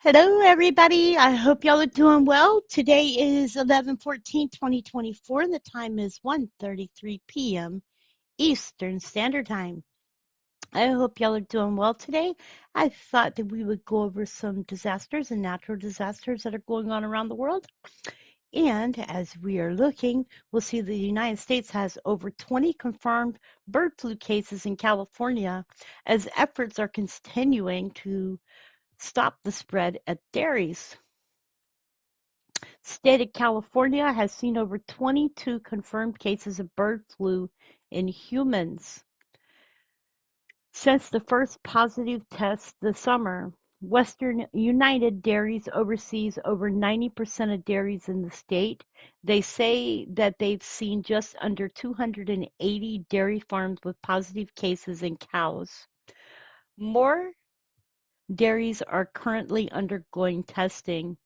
Hello, everybody. I hope y'all are doing well. Today is 11/14/2024. The time is 1:33 p.m. Eastern Standard Time. I hope y'all are doing well today. I thought that we would go over some disasters and natural disasters that are going on around the world. And as we are looking, we'll see the United States has over 20 confirmed bird flu cases in California as efforts are continuing to stop the spread at dairies. State of California has seen over 22 confirmed cases of bird flu in humans since the first positive test this summer. Western United Dairies oversees over 90% of dairies in the state. They say that they've seen just under 280 dairy farms with positive cases in cows. More dairies are currently undergoing testing.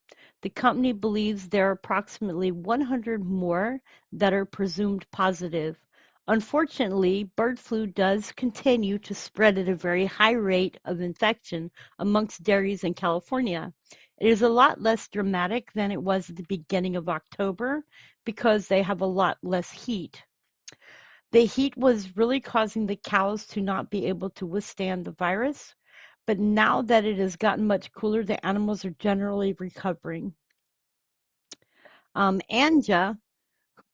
The company believes there are approximately 100 more that are presumed positive. Unfortunately, bird flu does continue to spread at a very high rate of infection amongst dairies in California. It is a lot less dramatic than it was at the beginning of October because they have a lot less heat. The heat was really causing the cows to not be able to withstand the virus, but now that it has gotten much cooler, the animals are generally recovering. Anja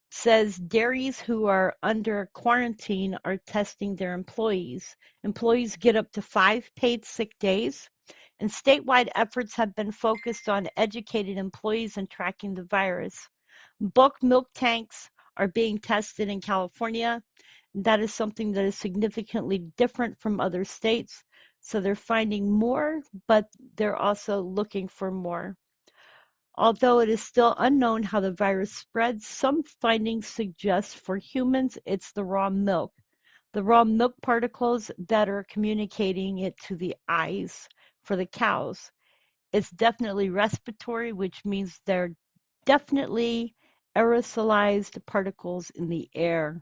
says dairies who are under quarantine are testing their employees. Employees get up to 5 paid sick days, and statewide efforts have been focused on educated employees and tracking the virus. Bulk milk tanks are being tested in California. That is something that is significantly different from other states. So they're finding more, but they're also looking for more. Although it is still unknown how the virus spreads, some findings suggest for humans it's the raw milk. The raw milk particles that are communicating it to the eyes for the cows. It's definitely respiratory, which means they're definitely aerosolized particles in the air.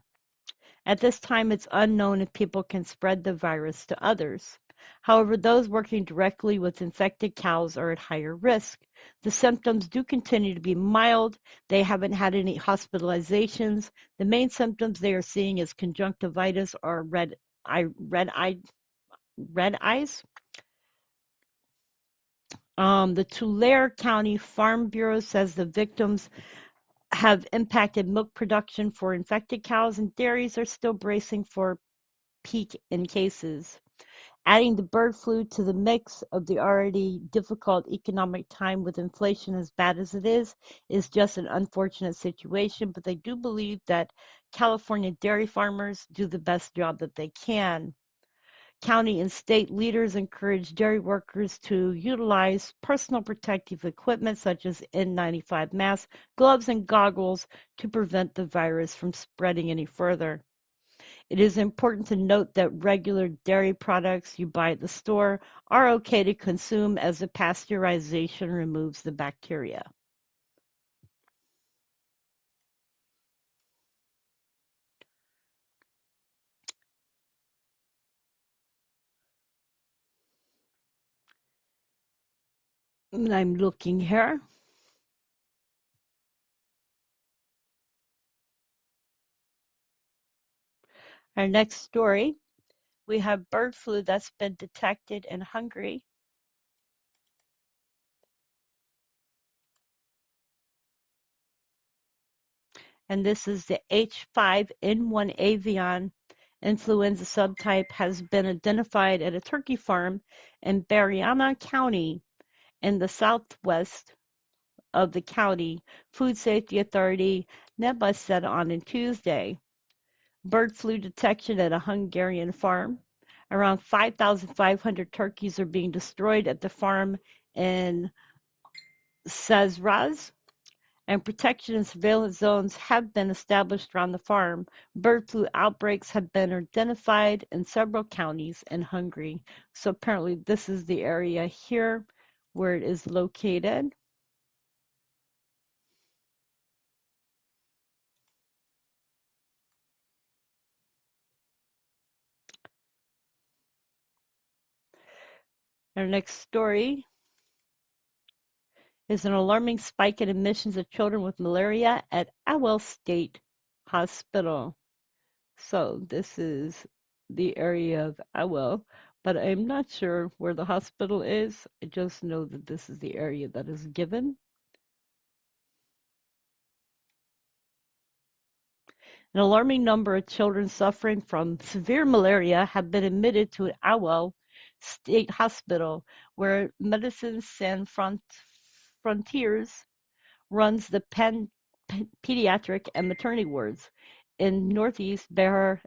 At this time, it's unknown if people can spread the virus to others. However, those working directly with infected cows are at higher risk. The symptoms do continue to be mild. They haven't had any hospitalizations. The main symptoms they are seeing is conjunctivitis or red eyes. The Tulare County Farm Bureau says the victims have impacted milk production for infected cows, and dairies are still bracing for peak in cases. Adding the bird flu to the mix of the already difficult economic time with inflation as bad as it is just an unfortunate situation, but they do believe that California dairy farmers do the best job that they can. County and state leaders encourage dairy workers to utilize personal protective equipment such as N95 masks, gloves, and goggles to prevent the virus from spreading any further. It is important to note that regular dairy products you buy at the store are okay to consume as the pasteurization removes the bacteria. And I'm looking here. Our next story, we have bird flu that's been detected in Hungary. And this is the H5N1 avian influenza subtype has been identified at a turkey farm in Bariana County in the southwest of the county. Food Safety Authority NEBA said on Tuesday. Bird flu detection at a Hungarian farm. Around 5,500 turkeys are being destroyed at the farm in Szezraz, and protection and surveillance zones have been established around the farm. Bird flu outbreaks have been identified in several counties in Hungary. So apparently this is the area here where it is located. Our next story is an alarming spike in admissions of children with malaria at Awell State Hospital. So this is the area of Awell, but I'm not sure where the hospital is. I just know that this is the area that is given. An alarming number of children suffering from severe malaria have been admitted to Awell State Hospital, where Medicine Sans Frontiers runs the pediatric and maternity wards in northeast Bahr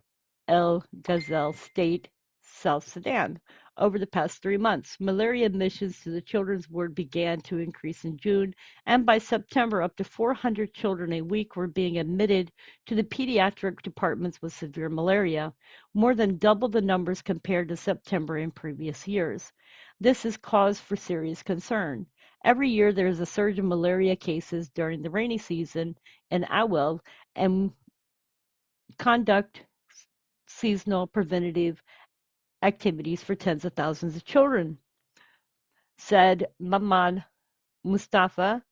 El Ghazal State, South Sudan. Over the past 3 months, malaria admissions to the children's ward began to increase in June, and by September, up to 400 children a week were being admitted to the pediatric departments with severe malaria, more than double the numbers compared to September in previous years. This is cause for serious concern. Every year, there is a surge of malaria cases during the rainy season in Awel, and conduct seasonal preventative activities for tens of thousands of children, said Mahmoud Mustafa,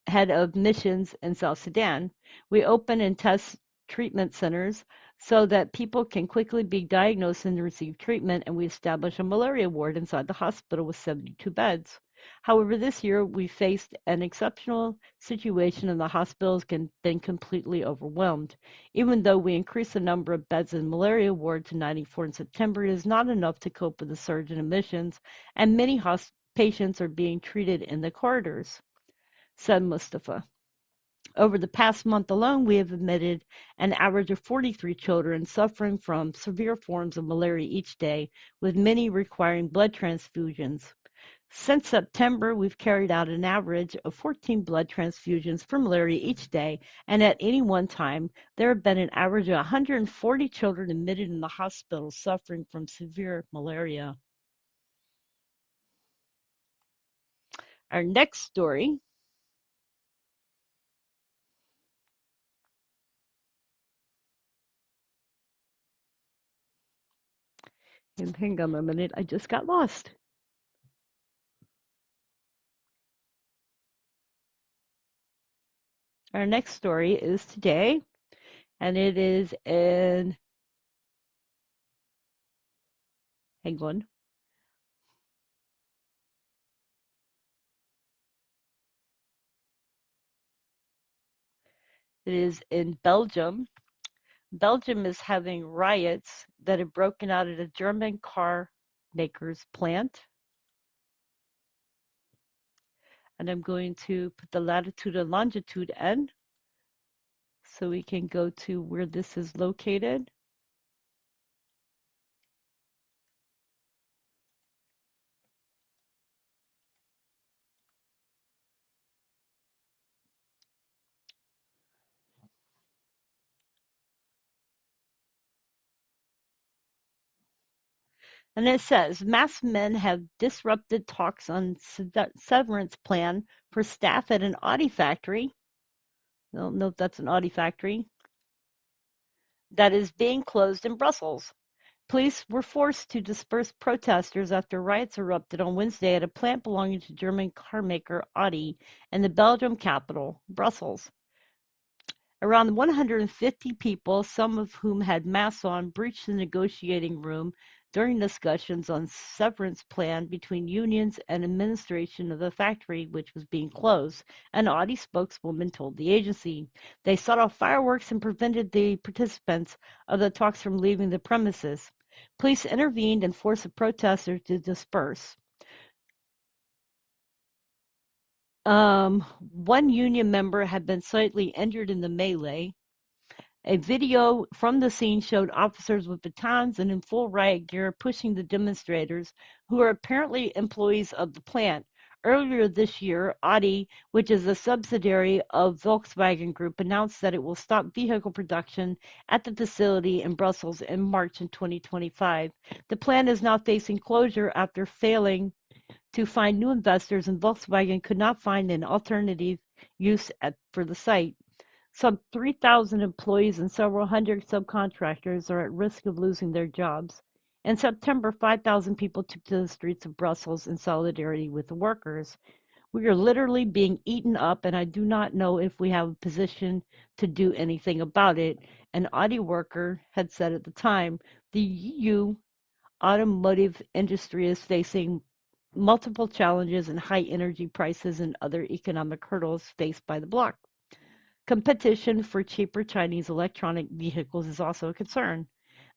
head of missions in South Sudan. We open and test treatment centers so that people can quickly be diagnosed and receive treatment, and we establish a malaria ward inside the hospital with 72 beds. However, this year we faced an exceptional situation and the hospitals have been completely overwhelmed. Even though we increased the number of beds in the malaria ward to 94 in September, it is not enough to cope with the surge in admissions, and many patients are being treated in the corridors, said Mustafa. Over the past month alone, we have admitted an average of 43 children suffering from severe forms of malaria each day, with many requiring blood transfusions. Since September, we've carried out an average of 14 blood transfusions for malaria each day, and at any one time, there have been an average of 140 children admitted in the hospital suffering from severe malaria. Our next story, and hang on a minute, I just got lost. Our next story is today, and it is in, hang on, it is in Belgium. Belgium is having riots that have broken out at a German car maker's plant. And I'm going to put the latitude and longitude in so we can go to where this is located. And it says masked men have disrupted talks on severance plan for staff at an Audi factory. I don't know if that's an Audi factory that is being closed in Brussels. Police were forced to disperse protesters after riots erupted on Wednesday at a plant belonging to German carmaker Audi in the Belgium capital, Brussels. Around 150 people, some of whom had masks on, breached the negotiating room during discussions on severance plan between unions and administration of the factory, which was being closed, an Audi spokeswoman told the agency. They set off fireworks and prevented the participants of the talks from leaving the premises. Police intervened and forced the protesters to disperse. One union member had been slightly injured in the melee. A video from the scene showed officers with batons and in full riot gear pushing the demonstrators, who are apparently employees of the plant. Earlier this year, Audi, which is a subsidiary of Volkswagen Group, announced that it will stop vehicle production at the facility in Brussels in March in 2025. The plant is now facing closure after failing to find new investors, and Volkswagen could not find an alternative use for the site. Some 3,000 employees and several hundred subcontractors are at risk of losing their jobs. In September, 5,000 people took to the streets of Brussels in solidarity with the workers. We are literally being eaten up, and I do not know if we have a position to do anything about it. An Audi worker had said at the time. The EU automotive industry is facing multiple challenges and high energy prices and other economic hurdles faced by the bloc. Competition for cheaper Chinese electronic vehicles is also a concern.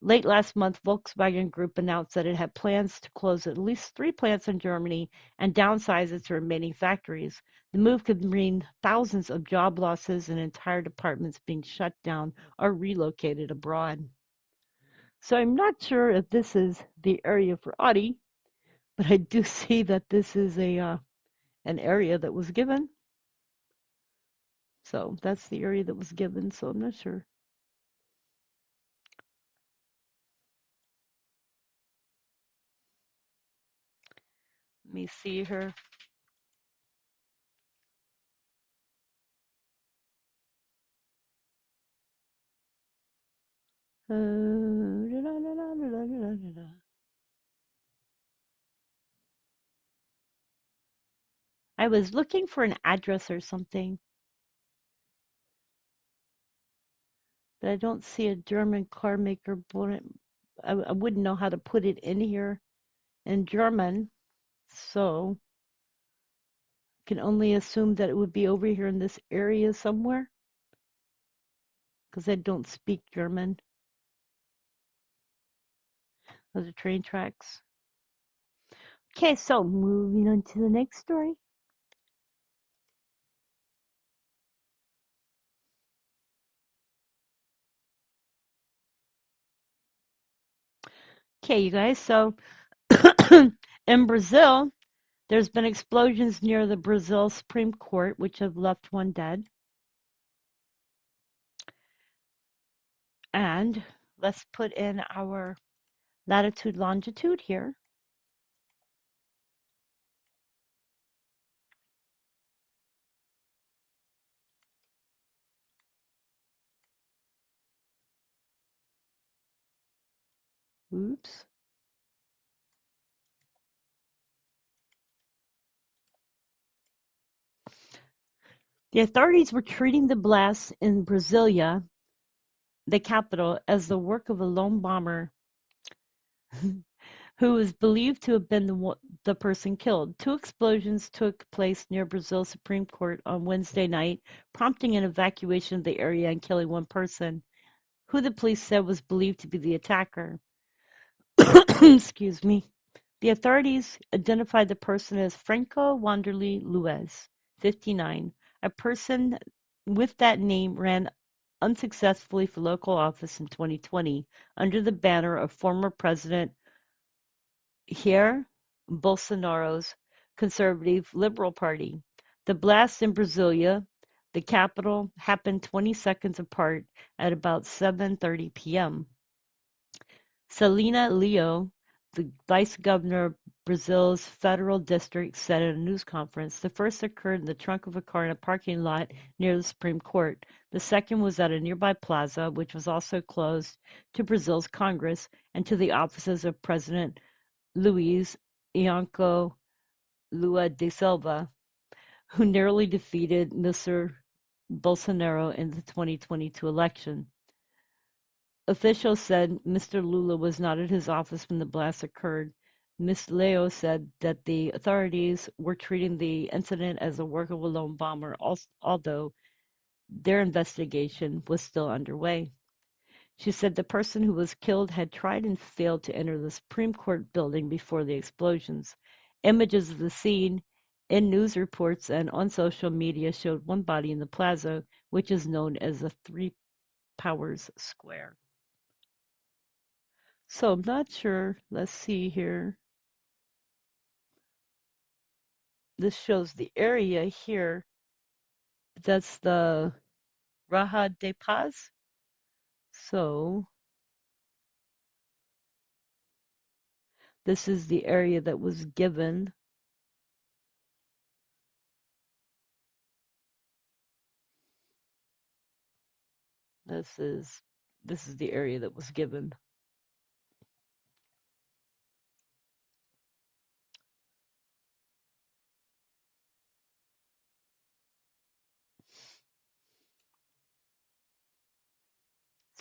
Late last month, Volkswagen Group announced that it had plans to close at least 3 plants in Germany and downsize its remaining factories. The move could mean thousands of job losses and entire departments being shut down or relocated abroad. So I'm not sure if this is the area for Audi, but I do see that this is a an area that was given. So that's the area that was given. So I'm not sure. Let me see her. I was looking for an address or something, but I don't see a German car maker. I wouldn't know how to put it in here in German, so I can only assume that it would be over here in this area somewhere because I don't speak German. Those are train tracks. Okay, so moving on to the next story. Okay, you guys, so in Brazil, there's been explosions near the Brazil Supreme Court, which have left one dead. And let's put in our latitude, longitude here. Oops. The authorities were treating the blast in Brasilia, the capital, as the work of a lone bomber who is believed to have been the person killed. Two explosions took place near Brazil's Supreme Court on Wednesday night, prompting an evacuation of the area and killing one person, who the police said was believed to be the attacker. Excuse me. The authorities identified the person as Franco Wanderley Luiz, 59. A person with that name ran unsuccessfully for local office in 2020 under the banner of former President Jair Bolsonaro's conservative Liberal Party. The blasts in Brasilia, the capital, happened 20 seconds apart at about 7:30 p.m. Celina Leo, the vice governor of Brazil's federal district, said at a news conference, the first occurred in the trunk of a car in a parking lot near the Supreme Court. The second was at a nearby plaza, which was also closed to Brazil's Congress and to the offices of President Luiz Ianco Lula da Silva, who narrowly defeated Mr. Bolsonaro in the 2022 election. Officials said Mr. Lula was not at his office when the blast occurred. Ms. Leo said that the authorities were treating the incident as a work of a lone bomber, although their investigation was still underway. She said the person who was killed had tried and failed to enter the Supreme Court building before the explosions. Images of the scene in news reports and on social media showed one body in the plaza, which is known as the Three Powers Square. So I'm not sure. Let's see here. This shows the area here. That's the Raja de Paz. So this is the area that was given. This is the area that was given.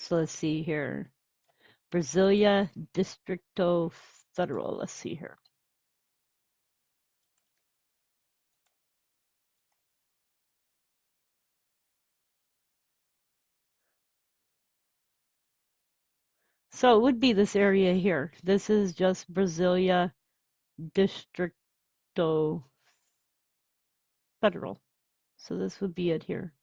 So let's see here. Brasilia Distrito Federal. Let's see here. So it would be this area here. This is just Brasilia Distrito Federal. So this would be it here.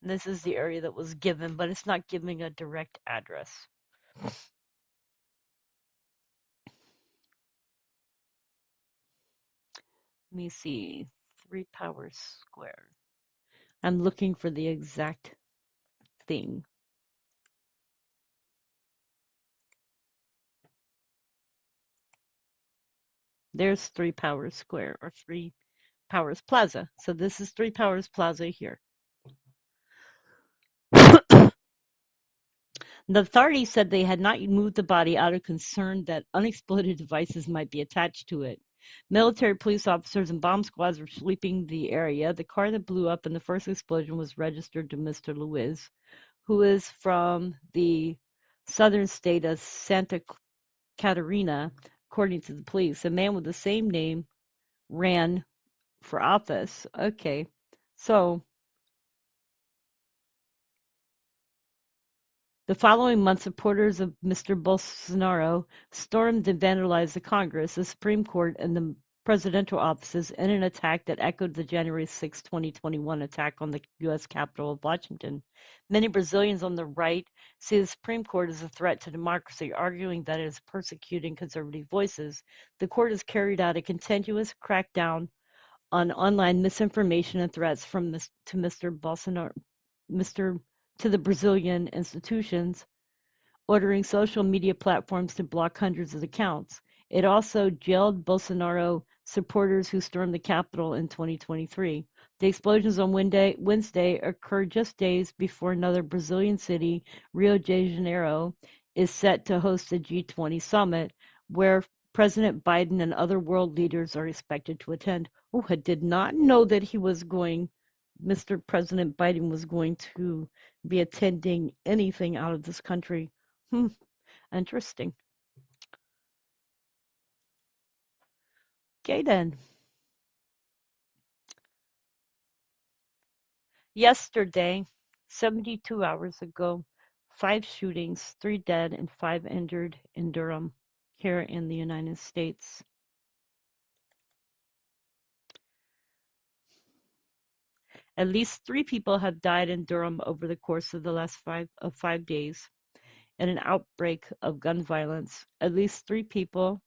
This is the area that was given, but it's not giving a direct address. Let me see. 3 Powers Square. I'm looking for the exact thing. There's 3 Powers Square or 3 Powers Plaza. So this is 3 Powers Plaza here. The authorities said they had not moved the body out of concern that unexploded devices might be attached to it. Military police officers and bomb squads were sweeping the area. The car that blew up in the first explosion was registered to Mr. Lewis, who is from the southern state of Santa Catarina, according to the police. A man with the same name ran for office. Okay, so the following month, supporters of Mr. Bolsonaro stormed and vandalized the Congress, the Supreme Court, and the presidential offices in an attack that echoed the January 6, 2021 attack on the U.S. Capitol of Washington. Many Brazilians on the right see the Supreme Court as a threat to democracy, arguing that it is persecuting conservative voices. The court has carried out a continuous crackdown on online misinformation and threats from to Mr. Bolsonaro, Mr. to the Brazilian institutions, ordering social media platforms to block hundreds of accounts. It also jailed Bolsonaro supporters who stormed the Capitol in 2023. The explosions on Wednesday occurred just days before another Brazilian city, Rio de Janeiro, is set to host a G20 summit where President Biden and other world leaders are expected to attend. Oh, I did not know that Mr. President Biden was going to be attending anything out of this country. Hmm, interesting. Okay, then. Yesterday, 72 hours ago, 5 shootings, 3 dead and 5 injured in Durham, here in the United States. At least 3 people have died in Durham over the course of the last 5 days in an outbreak of gun violence. At least 3 people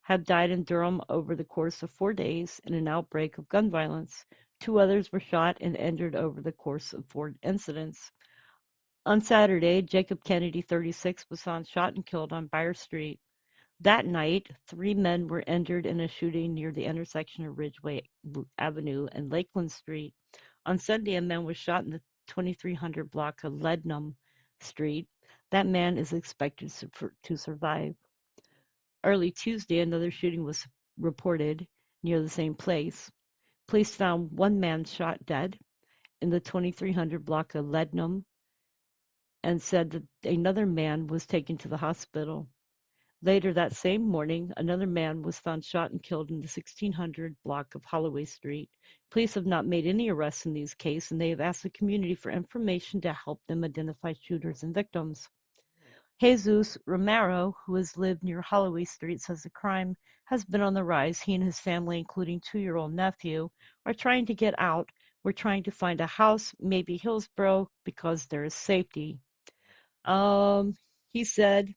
have died in Durham over the course of 4 days in an outbreak of gun violence. 2 others were shot and injured over the course of 4 incidents. On Saturday, Jacob Kennedy, 36, was found shot and killed on Byers Street. That night, 3 men were injured in a shooting near the intersection of Ridgeway Avenue and Lakeland Street. On Sunday, a man was shot in the 2300 block of Leadnam Street. That man is expected to survive. Early Tuesday, another shooting was reported near the same place. Police found 1 man shot dead in the 2300 block of Leadnam and said that another man was taken to the hospital. Later that same morning, another man was found shot and killed in the 1600 block of Holloway Street. Police have not made any arrests in these cases, and they have asked the community for information to help them identify shooters and victims. Jesus Romero, who has lived near Holloway Street, says the crime has been on the rise. He and his family, including 2-year-old nephew, are trying to get out. We're trying to find a house, maybe Hillsborough, because there is safety. He said,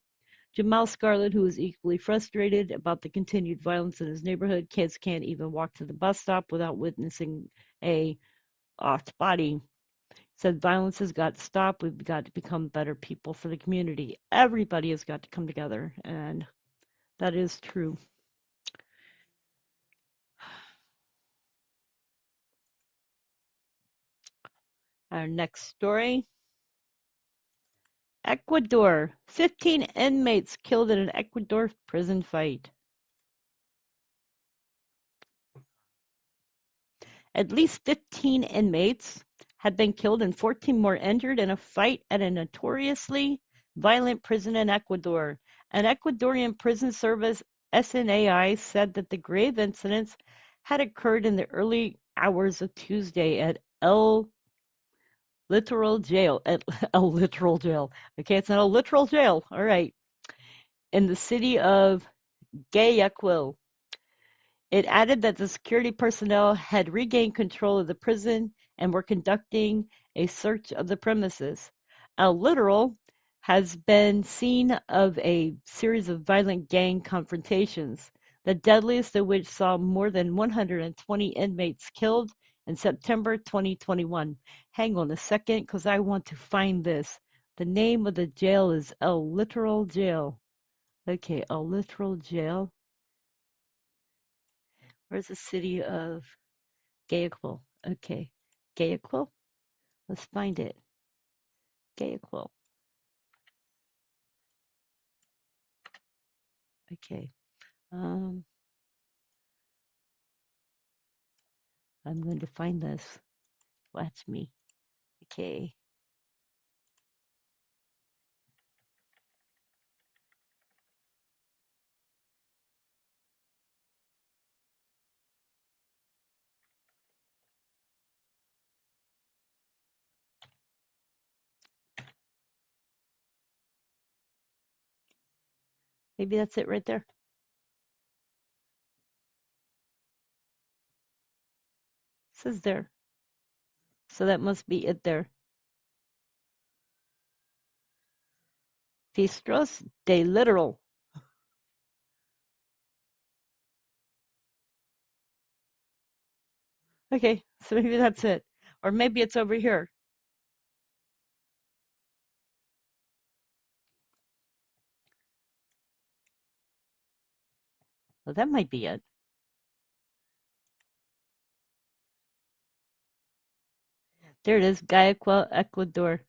Jamal Scarlett, who is equally frustrated about the continued violence in his neighborhood. Kids can't even walk to the bus stop without witnessing a off body. Said violence has got to stop. We've got to become better people for the community. Everybody has got to come together, and that is true. Our next story. Ecuador. 15 inmates killed in an Ecuador prison fight. At least 15 inmates had been killed and 14 more injured in a fight at a notoriously violent prison in Ecuador. An Ecuadorian prison service SNAI said that the grave incidents had occurred in the early hours of Tuesday at El Literal Jail. At El Literal Jail. Okay, it's not a literal jail. All right. In the city of Guayaquil. It added that the security personnel had regained control of the prison and were conducting a search of the premises. El Literal has been seen of a series of violent gang confrontations, the deadliest of which saw more than 120 inmates killed in September 2021. Hang on a second, because I want to find this. The name of the jail is El Literal Jail. Okay, El Literal Jail. Where's the city of Guayaquil? Okay, Guayaquil. Let's find it. Guayaquil. Okay. Um, I'm going to find this. Watch me. Okay. Maybe that's it right there. It says there. So that must be it there. Fistros de Literal. Okay, so maybe that's it. Or maybe it's over here. Well, that might be it. There it is. Guayaquil, Ecuador.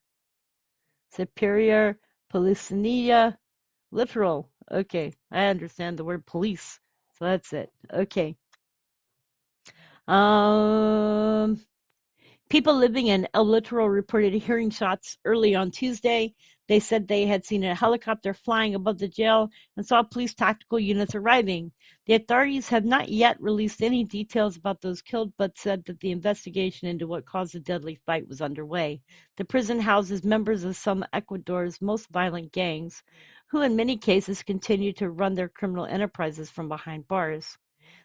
Superior Policia Literal. Okay, I understand the word police. So that's it. Okay. Um, People living in El Litoral reported hearing shots early on Tuesday. They said they had seen a helicopter flying above the jail and saw police tactical units arriving. The authorities have not yet released any details about those killed, but said that the investigation into what caused the deadly fight was underway. The prison houses members of some of Ecuador's most violent gangs, who in many cases continue to run their criminal enterprises from behind bars.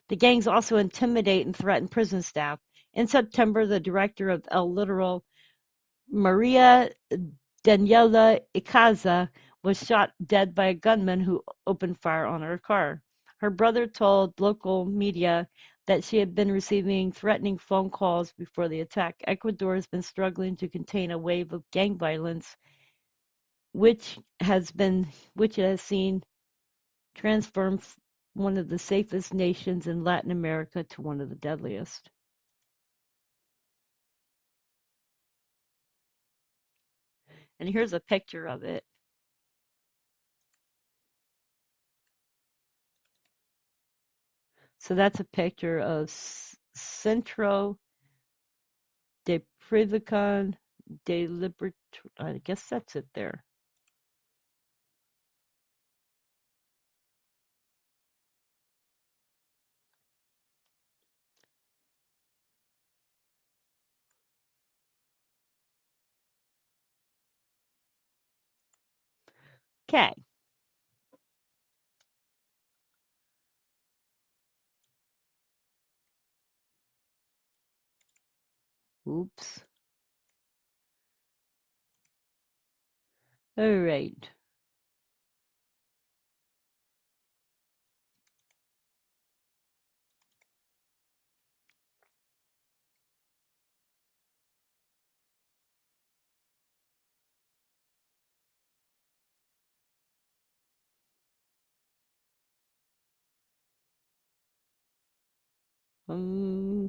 The gangs also intimidate and threaten prison staff. In September, the director of El Litoral, Maria Daniela Icaza, was shot dead by a gunman who opened fire on her car. Her brother told local media that she had been receiving threatening phone calls before the attack. Ecuador has been struggling to contain a wave of gang violence, which it has seen transform one of the safest nations in Latin America to one of the deadliest. And here's a picture of it. So that's a picture of Centro de Privación de Libertad. I guess that's it there. Okay. Oops. All right.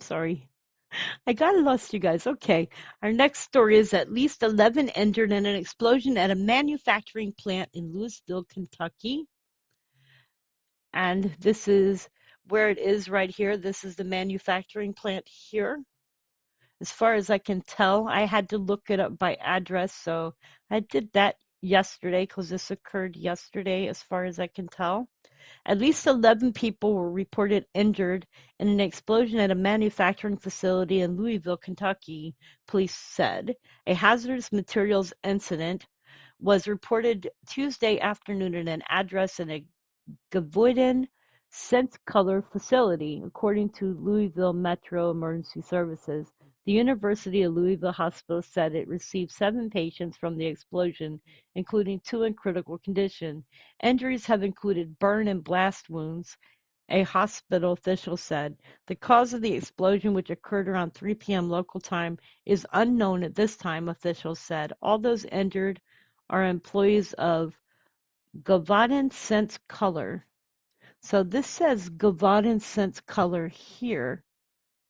Sorry. I got lost, you guys. Okay. Our next story is at least 11 injured in an explosion at a manufacturing plant in Louisville, Kentucky. And this is where it is right here. This is the manufacturing plant here. As far as I can tell, I had to look it up by address, so I did that yesterday because this occurred yesterday, as far as I can tell. At least 11 people were reported injured in an explosion at a manufacturing facility in Louisville, Kentucky, police said. A hazardous materials incident was reported Tuesday afternoon at an address in a Gavoyden Sense Color facility, according to Louisville Metro Emergency Services. The University of Louisville Hospital said it received 7 patients from the explosion, including 2 in critical condition. Injuries have included burn and blast wounds, a hospital official said. The cause of the explosion, which occurred around 3 p.m. local time, is unknown at this time, officials said. All those injured are employees of Gavoyden Sense Color. So this says Gavoyden Sense Color here.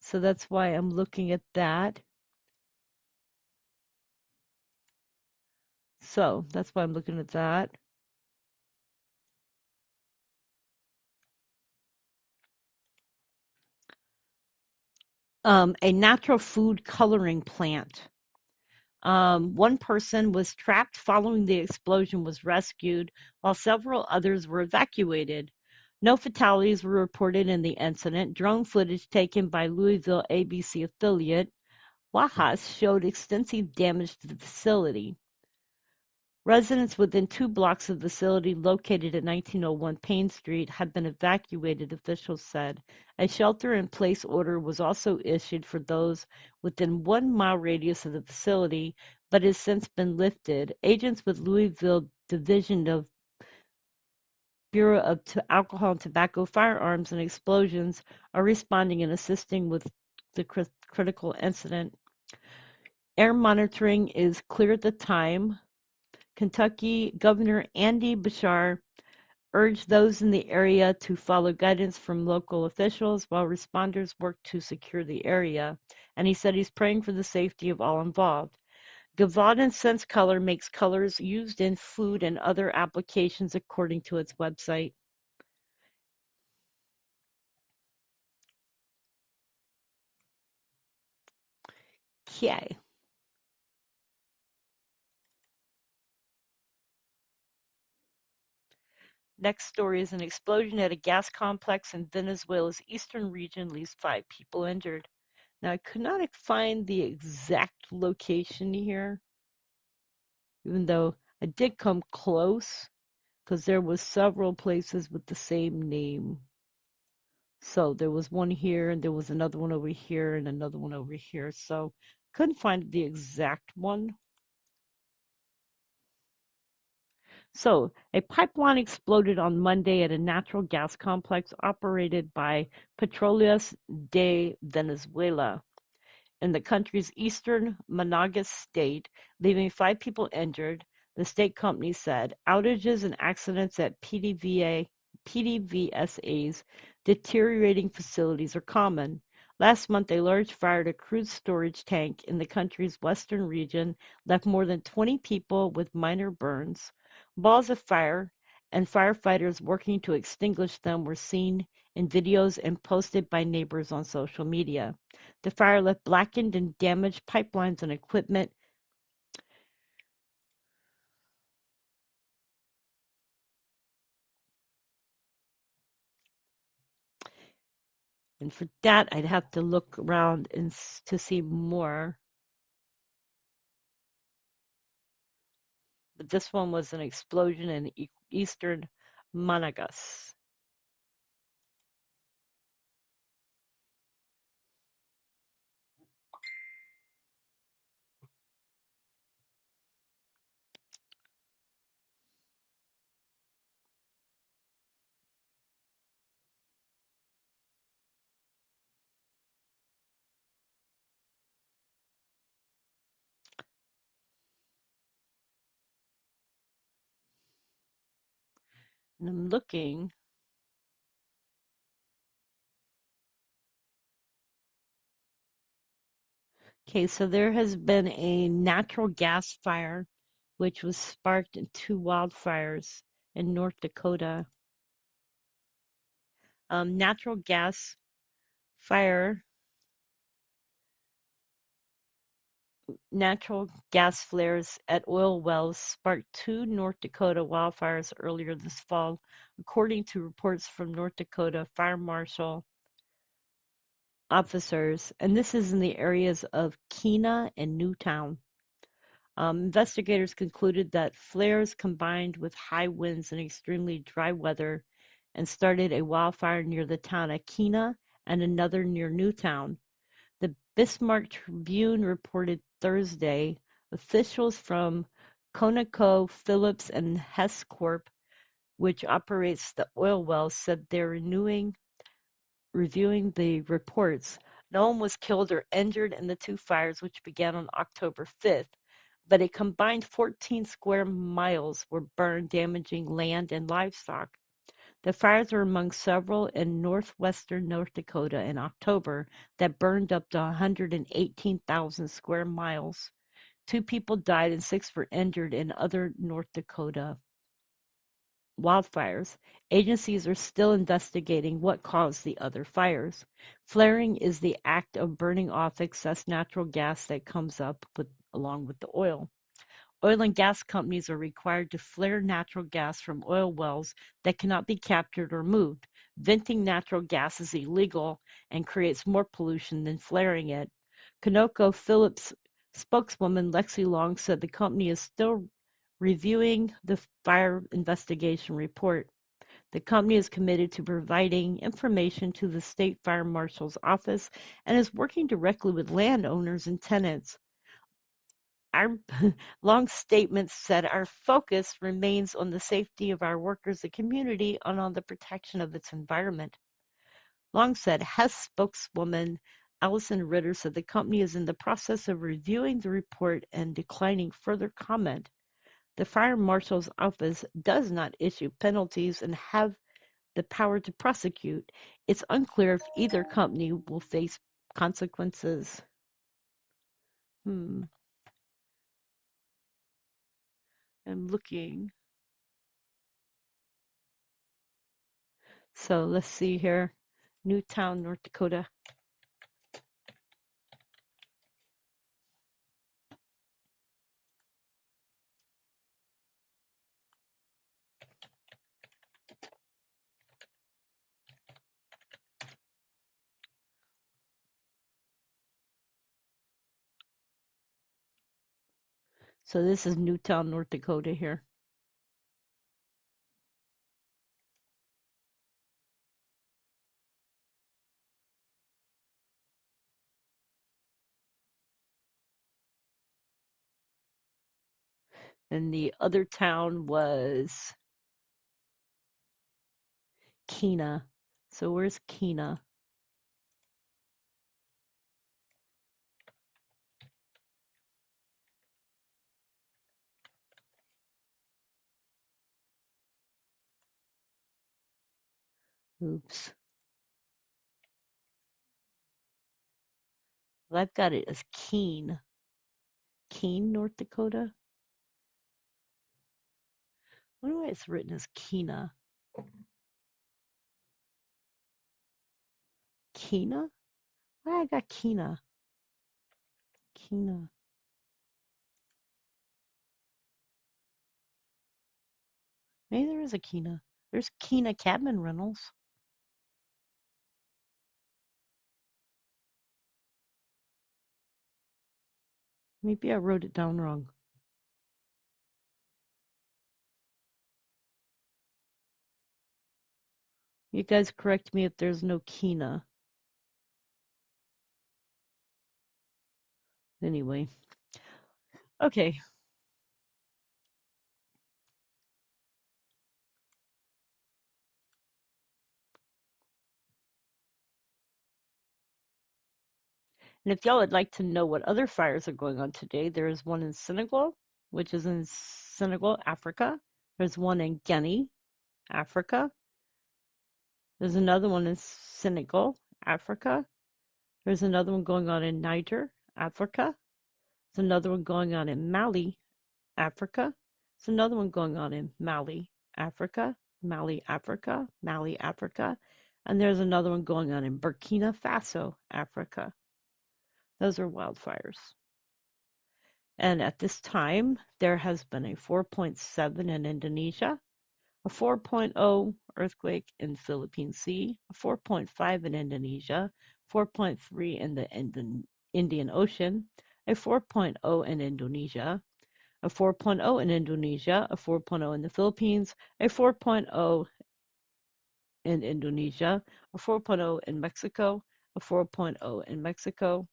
So that's why I'm looking at that. So that's why I'm looking at that. A natural food coloring plant. One person was trapped following the explosion was rescued, while several others were evacuated. No fatalities were reported in the incident. Drone footage taken by Louisville ABC affiliate Wajas showed extensive damage to the facility. Residents within 2 blocks of the facility located at 1901 Payne Street had been evacuated, officials said. A shelter-in-place order was also issued for those within 1-mile radius of the facility, but has since been lifted. Agents with Louisville Division of Bureau of Alcohol and Tobacco, Firearms, and Explosions are responding and assisting with the critical incident. Air monitoring is clear at the time. Kentucky Governor Andy Bashar urged those in the area to follow guidance from local officials while responders work to secure the area, and he said he's praying for the safety of all involved. Gavoyden Sense Color makes colors used in food and other applications according to its website. Okay. Next story is an explosion at a gas complex in Venezuela's eastern region leaves 5 people injured. Now, I could not find the exact location here, even though I did come close, because there was several places with the same name. So there was one here, and there was another one over here, and another one over here. So couldn't find the exact one. So a pipeline exploded on Monday at a natural gas complex operated by Petróleos de Venezuela in the country's eastern Monagas state, leaving 5 people injured, the state company said. Outages and accidents at PDVSA's deteriorating facilities are common. Last month, a large fire at a crude storage tank in the country's western region left more than 20 people with minor burns. Balls of fire and firefighters working to extinguish them were seen in videos and posted by neighbors on social media. The fire left blackened and damaged pipelines and equipment. And for that, I'd have to look around to see more. But this one was an explosion in eastern Monagas. And I'm looking. Okay, so there has been a natural gas fire, which was sparked in 2 wildfires in North Dakota. Natural gas fire Natural gas flares at oil wells sparked two North Dakota wildfires earlier this fall, according to reports from North Dakota Fire Marshal officers, and this is in the areas of Kena and Newtown. Investigators concluded that flares combined with high winds and extremely dry weather and started a wildfire near the town of Kena and another near Newtown. The Bismarck Tribune reported Thursday officials from Conoco Phillips and Hess Corp, which operates the oil wells, said they're reviewing the reports. No one was killed or injured in the two fires, which began on October 5th, but a combined 14 square miles were burned, damaging land and livestock. The fires were among several in northwestern North Dakota in October that burned up to 118,000 square miles. Two people died and six were injured in other North Dakota wildfires. Agencies are still investigating what caused the other fires. Flaring is the act of burning off excess natural gas that comes up along with the oil. Oil and gas companies are required to flare natural gas from oil wells that cannot be captured or moved. Venting natural gas is illegal and creates more pollution than flaring it. ConocoPhillips spokeswoman Lexi Long said the company is still reviewing the fire investigation report. The company is committed to providing information to the state fire marshal's office and is working directly with landowners and tenants. Our long statement said our focus remains on the safety of our workers and community and on the protection of its environment. Long said Hess spokeswoman Allison Ritter said the company is in the process of reviewing the report and declining further comment. The fire marshal's office does not issue penalties and have the power to prosecute. It's unclear if either company will face consequences. Hmm, I'm looking. So let's see here. Newtown, North Dakota. So this is Newtown, North Dakota here. And the other town was Kena. So where's Kena? Oops. Well, I've got it as Keene. Keene, North Dakota? I wonder why it's written as Kena. Kena? Why I got Kena? Kena. Maybe there is a Kena. There's Kena Cabin Rentals. Maybe I wrote it down wrong. You guys correct me if there's no Kena. Anyway. Okay. And if y'all would like to know what other fires are going on today, there is one in Senegal, which is in Senegal, Africa. There's one in Guinea, Africa. There's another one in Senegal, Africa. There's another one going on in Niger, Africa. There's another one going on in Mali, Africa. There's another one going on in Mali, Africa, Mali, Africa, Mali, Africa. And there's another one going on in Burkina Faso, Africa. Those are wildfires. And at this time, there has been a 4.7 in Indonesia, a 4.0 earthquake in the Philippine Sea, a 4.5 in Indonesia, 4.3 in the Indian Ocean, a 4.0 in Indonesia, a 4.0 in Indonesia, a 4.0 in the Philippines, a 4.0 in Indonesia, a 4.0 in Mexico, a 4.0 in Mexico,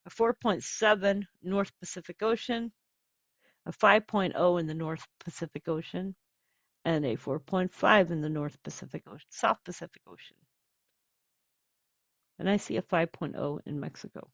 a 4.7 North Pacific Ocean, a 5.0 in the North Pacific Ocean, and a 4.5 in the North Pacific Ocean, South Pacific Ocean. And I see a 5.0 in Mexico.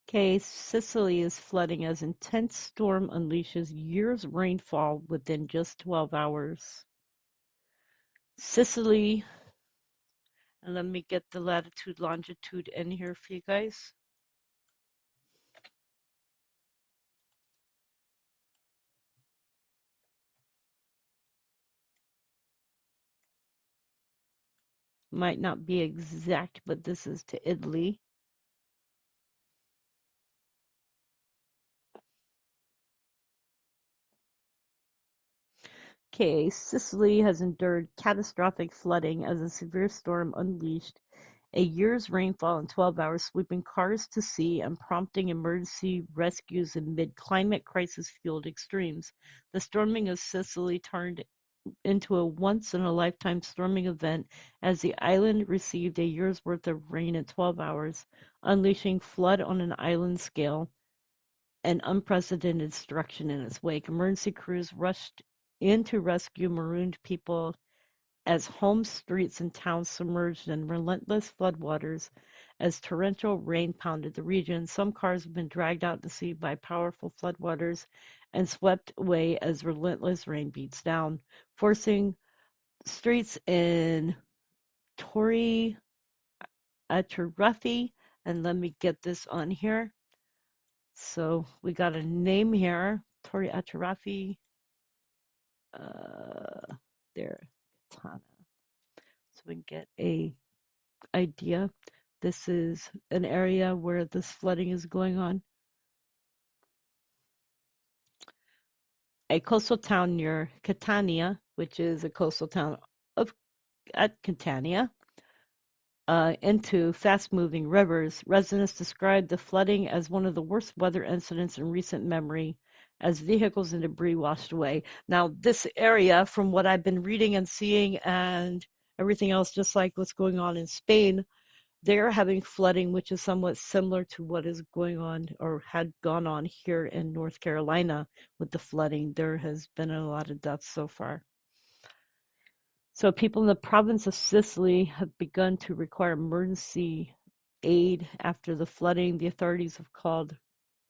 Okay, Sicily is flooding as intense storm unleashes year's rainfall within just 12 hours. Sicily, and let me get the latitude, longitude in here for you guys. Might not be exact, but this is to Italy. Okay, Sicily has endured catastrophic flooding as a severe storm unleashed a year's rainfall in 12 hours, sweeping cars to sea and prompting emergency rescues amid climate crisis-fueled extremes. The storming of Sicily turned into a once-in-a-lifetime storming event as the island received a year's worth of rain in 12 hours, unleashing flood on an island scale and unprecedented destruction in its wake. Emergency crews rushed in to rescue marooned people as homes, streets, and towns submerged in relentless floodwaters as torrential rain pounded the region. Some cars have been dragged out to sea by powerful floodwaters and swept away as relentless rain beats down, forcing streets in Torre Atarraffi. And let me get this on here. So we got a name here, Torre Atarraffi. There, Katana. So we can get a idea. This is an area where this flooding is going on. A coastal town near Catania, which is a coastal town of at Catania, into fast-moving rivers. Residents described the flooding as one of the worst weather incidents in recent memory as vehicles and debris washed away. Now, this area, from what I've been reading and seeing and everything else, just like what's going on in Spain, they're having flooding, which is somewhat similar to what is going on or had gone on here in North Carolina with the flooding. There has been a lot of deaths so far. So people in the province of Sicily have begun to require emergency aid after the flooding. The authorities have called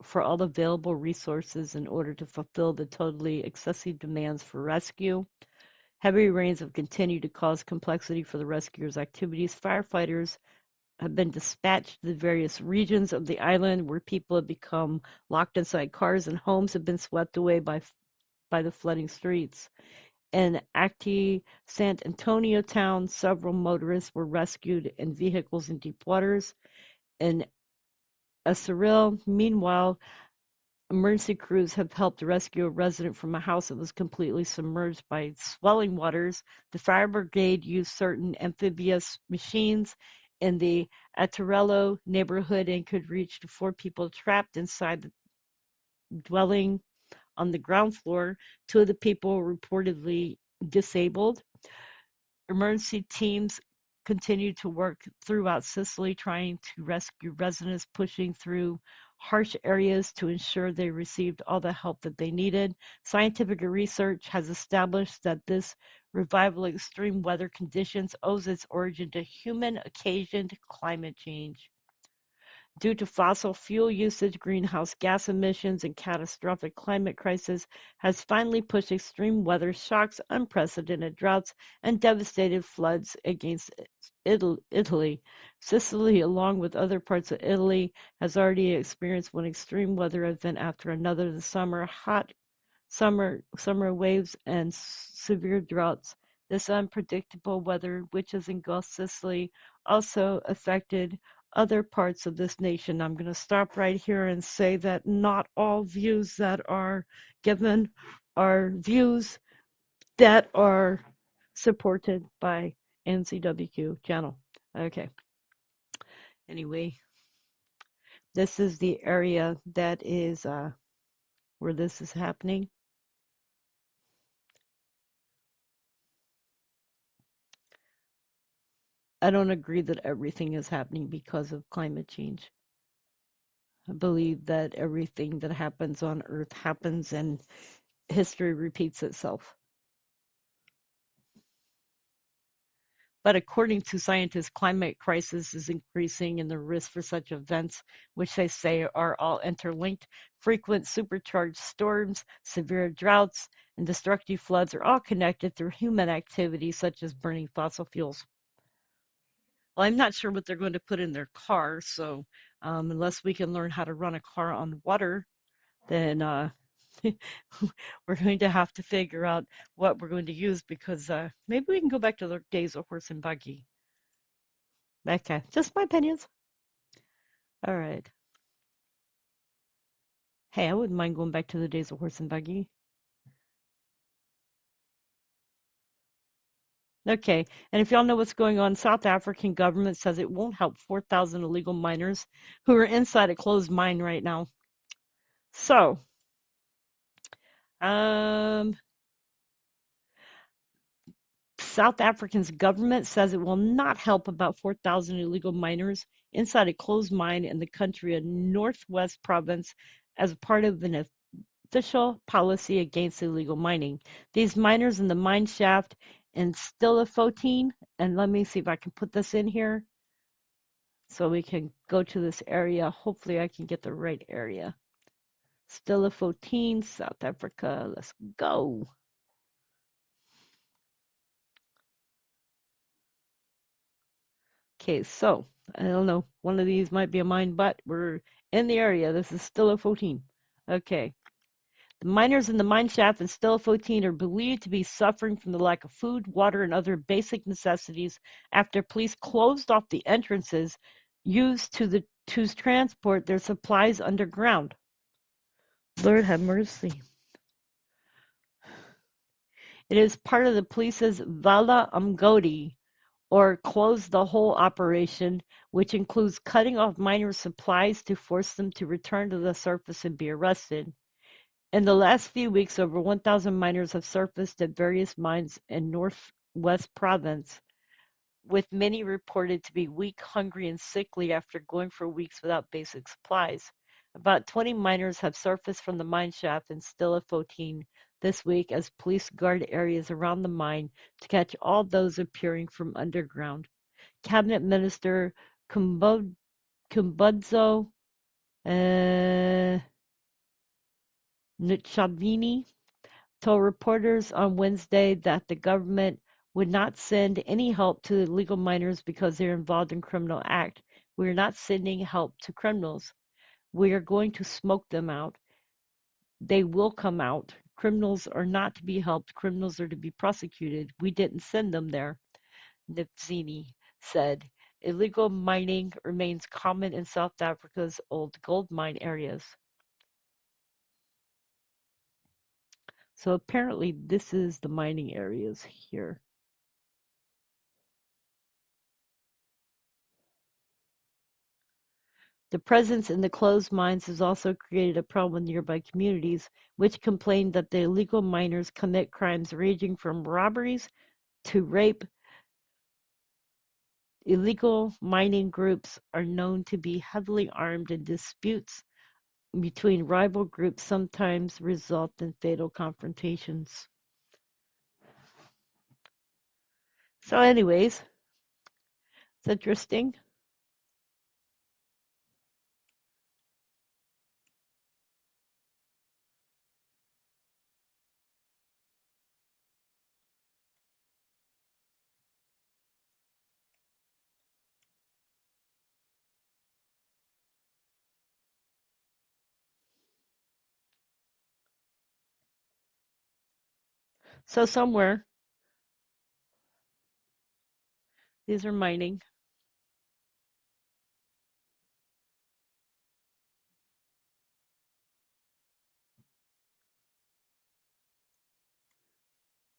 for all available resources in order to fulfill the totally excessive demands for rescue. Heavy rains have continued to cause complexity for the rescuers' activities. Firefighters have been dispatched to the various regions of the island where people have become locked inside cars and homes have been swept away by the flooding streets. In Acti San Antonio town, several motorists were rescued in vehicles in deep waters. In Estoril, meanwhile, emergency crews have helped rescue a resident from a house that was completely submerged by swelling waters. The fire brigade used certain amphibious machines in the Attarello neighborhood and could reach the 4 people trapped inside the dwelling on the ground floor. 2 of the people were reportedly disabled. Emergency teams continued to work throughout Sicily, trying to rescue residents, pushing through harsh areas to ensure they received all the help that they needed. Scientific research has established that this revival of extreme weather conditions owes its origin to human occasioned climate change. due to fossil fuel usage, greenhouse gas emissions, and catastrophic climate crisis has finally pushed extreme weather shocks, unprecedented droughts, and devastated floods against Italy. Sicily, along with other parts of Italy, has already experienced one extreme weather event after another this summer. Hot summer waves and severe droughts. This unpredictable weather, which has engulfed Sicily, also affected other parts of this nation. I'm going to stop right here and say that not all views that are given are views that are supported by NCWQ channel. Okay. Anyway, this is the area that is where this is happening. I don't agree that everything is happening because of climate change. I believe that everything that happens on Earth happens and history repeats itself. But according to scientists, climate crisis is increasing and the risk for such events, which they say are all interlinked, frequent supercharged storms, severe droughts, and destructive floods are all connected through human activities such as burning fossil fuels. Well, I'm not sure what they're going to put in their car, so unless we can learn how to run a car on water, then we're going to have to figure out what we're going to use because maybe we can go back to the days of horse and buggy. Okay, just my opinions. All right. Hey, I wouldn't mind going back to the days of horse and buggy. Okay, and if y'all know what's going on, South African government says it won't help 4,000 illegal miners who are inside a closed mine right now. So, um, South Africa's government says it will not help about 4,000 illegal miners inside a closed mine in the country's northwest province as part of an official policy against illegal mining. These miners in the mine shaft in Stilfontein, and let me see if I can put this in here so we can go to this area. Hopefully I can get the right area. Stilfontein, South Africa. Let's go. Okay, so I don't know. One of these might be a mine, but we're in the area. This is Stilfontein. Okay. The miners in the mine shaft in Stilfontein are believed to be suffering from the lack of food, water, and other basic necessities after police closed off the entrances used to transport their supplies underground. Lord have mercy. It is part of the police's Vala Umgodi, or close the hole operation, which includes cutting off miners' supplies to force them to return to the surface and be arrested. In the last few weeks, over 1,000 miners have surfaced at various mines in Northwest Province, with many reported to be weak, hungry, and sickly after going for weeks without basic supplies. About 20 miners have surfaced from the mine shaft in Stilfontein this week as police guard areas around the mine to catch all those appearing from underground. Cabinet Minister Kumbudzo Nchavini told reporters on Wednesday that the government would not send any help to illegal miners because they're involved in criminal act. We are not sending help to criminals. We are going to smoke them out. They will come out. Criminals are not to be helped. Criminals are to be prosecuted. We didn't send them there, Nipzini said. Illegal mining remains common in South Africa's old gold mine areas. So apparently this is the mining areas here. The presence in the closed mines has also created a problem in nearby communities, which complained that the illegal miners commit crimes ranging from robberies to rape. Illegal mining groups are known to be heavily armed, and disputes between rival groups sometimes result in fatal confrontations. So, anyways, it's interesting. So somewhere, these are mining.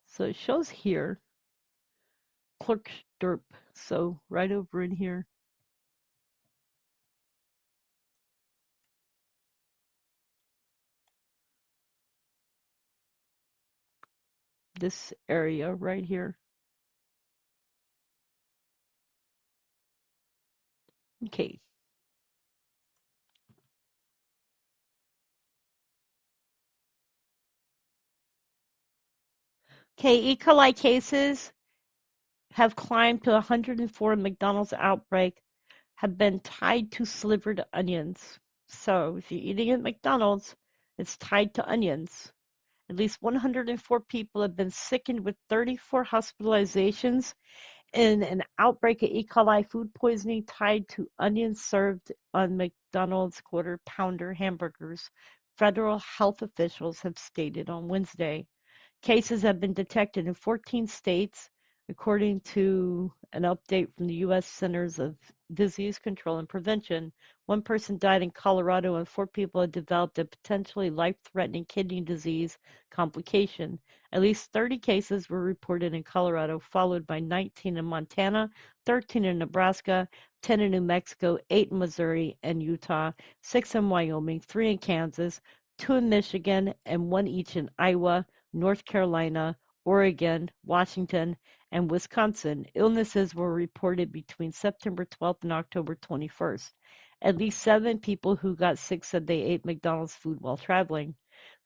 So it shows here, Klerksdorp. So right over in here, this area right here. Okay. Okay, E. coli cases have climbed to 104. McDonald's outbreak have been tied to slivered onions. So if you're eating at McDonald's, it's tied to onions. At least 104 people have been sickened with 34 hospitalizations in an outbreak of E. coli food poisoning tied to onions served on McDonald's Quarter Pounder hamburgers, federal health officials have stated on Wednesday. Cases have been detected in 14 states, according to an update from the U.S. Centers of Disease Control and Prevention. One person died in Colorado, and 4 people had developed a potentially life-threatening kidney disease complication. At least 30 cases were reported in Colorado, followed by 19 in Montana, 13 in Nebraska, 10 in New Mexico, 8 in Missouri and Utah, 6 in Wyoming, 3 in Kansas, 2 in Michigan, and 1 each in Iowa, North Carolina, Oregon, Washington, and Wisconsin. Illnesses were reported between September 12th and October 21st. At least 7 people who got sick said they ate McDonald's food while traveling.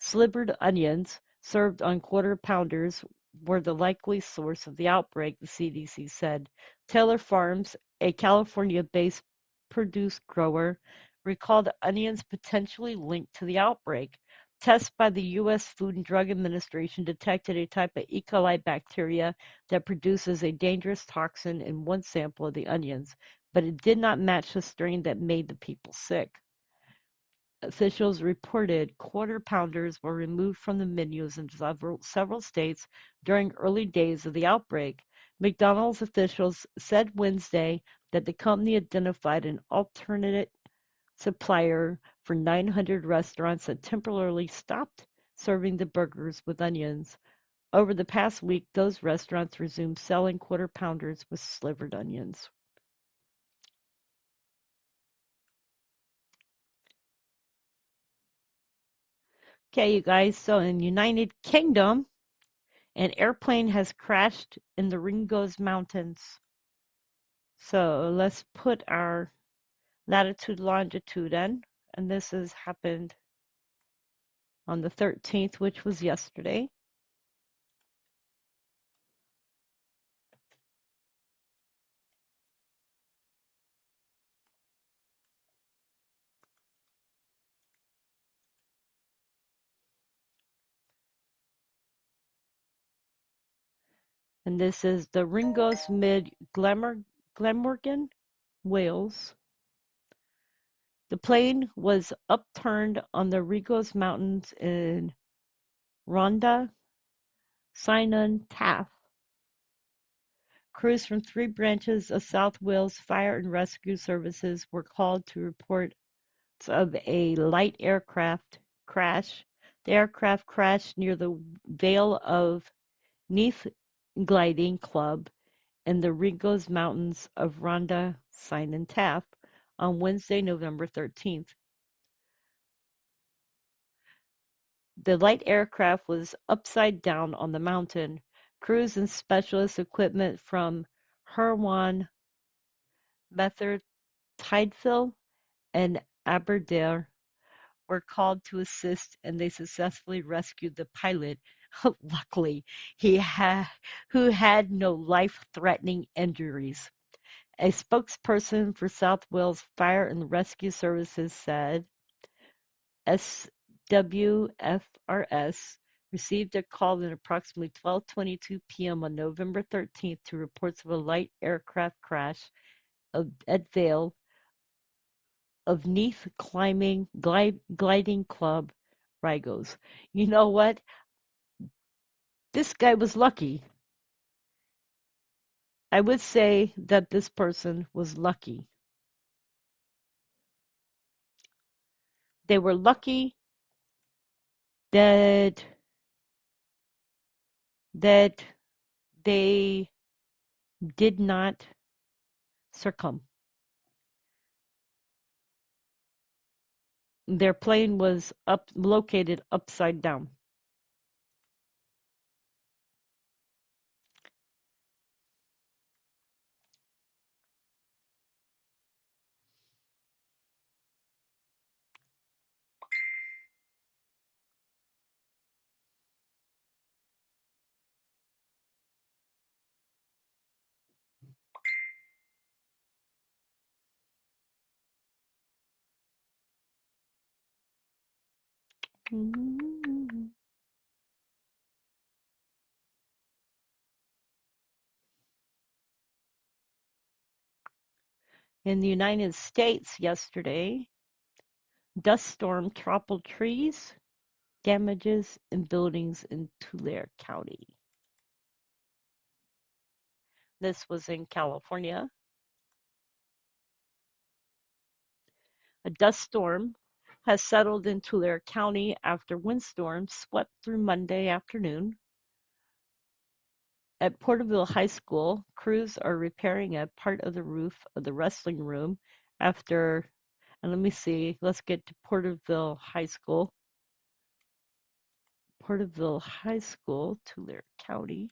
Slivered onions served on quarter pounders were the likely source of the outbreak, the CDC said. Taylor Farms, a California based produce grower, recalled onions potentially linked to the outbreak. Tests by the U.S. Food and Drug Administration detected a type of E. coli bacteria that produces a dangerous toxin in one sample of the onions, but it did not match the strain that made the people sick. Officials reported quarter pounders were removed from the menus in several states during early days of the outbreak. McDonald's officials said Wednesday that the company identified an alternate supplier for 900 restaurants that temporarily stopped serving the burgers with onions. Over the past week, those restaurants resumed selling quarter pounders with slivered onions. Okay, you guys, so in United Kingdom, an airplane has crashed in the Ringos Mountains. So let's put our latitude longitude in, and this has happened on the 13th, which was yesterday. And this is the Ringos Mid Glamorgan, Wales. The plane was upturned on the Ringos Mountains in Rhondda, Cynon Taf. Crews from 3 branches of South Wales Fire and Rescue Services were called to reports of a light aircraft crash. The aircraft crashed near the Vale of Neath Gliding Club in the Ringos Mountains of Rhondda, Cynon Taf on Wednesday, November 13th. The light aircraft was upside down on the mountain. Crews and specialist equipment from Herwan, Method, Tideville, and Aberdare were called to assist, and they successfully rescued the pilot. Luckily, he had who had no life-threatening injuries. A spokesperson for South Wales Fire and Rescue Services said SWFRS received a call at approximately 12:22 p.m. on November 13th to reports of a light aircraft crash at Vale of Neath Gliding Club, Rygos. You know what? This guy was lucky. I would say that this person was lucky. They were lucky that that they did not succumb. Their plane was located upside down. In the United States yesterday, dust storm toppled trees, damages in buildings in Tulare County. This was in California. A dust storm has settled in Tulare County after windstorms swept through Monday afternoon. At Porterville High School, crews are repairing a part of the roof of the wrestling room after, and let me see, let's get to Porterville High School. Porterville High School, Tulare County.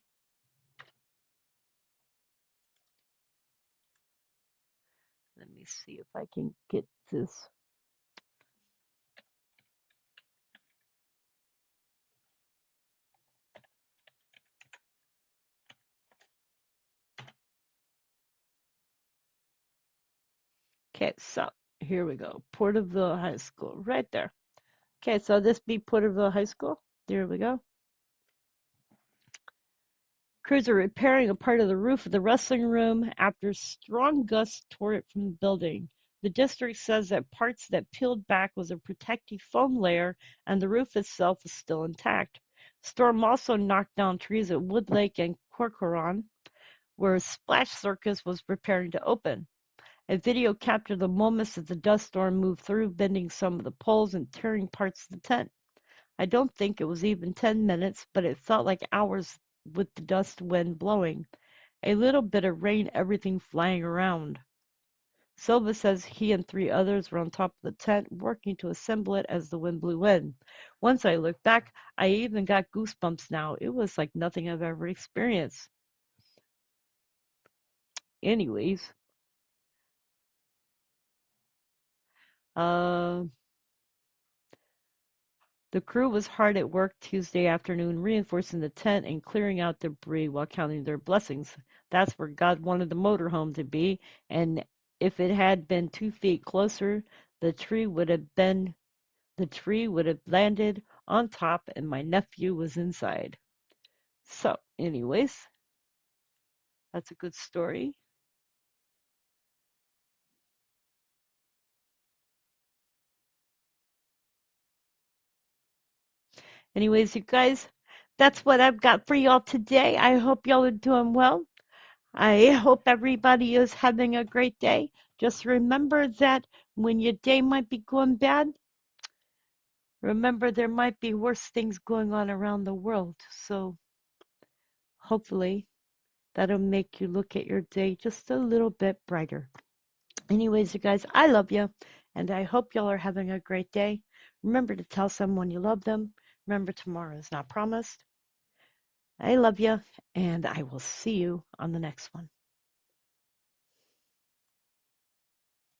Let me see if I can get this. Okay, so here we go. Porterville High School, right there. Okay, so this be Porterville High School. There we go. Crews are repairing a part of the roof of the wrestling room after strong gusts tore it from the building. The district says that parts that peeled back was a protective foam layer and the roof itself is still intact. Storm also knocked down trees at Wood Lake and Corcoran, where Splash Circus was preparing to open. A video captured the moments as the dust storm moved through, bending some of the poles and tearing parts of the tent. I don't think it was even 10 minutes, but it felt like hours with the dust wind blowing. A little bit of rain, everything flying around. Silva says he and three others were on top of the tent, working to assemble it as the wind blew in. Once I looked back, I even got goosebumps now. It was like nothing I've ever experienced. Anyways, uh, the crew was hard at work Tuesday afternoon, reinforcing the tent and clearing out debris while counting their blessings. That's where God wanted the motorhome to be, and if it had been 2 feet closer, the tree would have landed on top, and my nephew was inside. So, anyways, that's a good story. Anyways, you guys, that's what I've got for y'all today. I hope y'all are doing well. I hope everybody is having a great day. Just remember that when your day might be going bad, remember there might be worse things going on around the world. So hopefully that'll make you look at your day just a little bit brighter. Anyways, you guys, I love you and I hope y'all are having a great day. Remember to tell someone you love them. Remember, tomorrow is not promised. I love you and I will see you on the next one.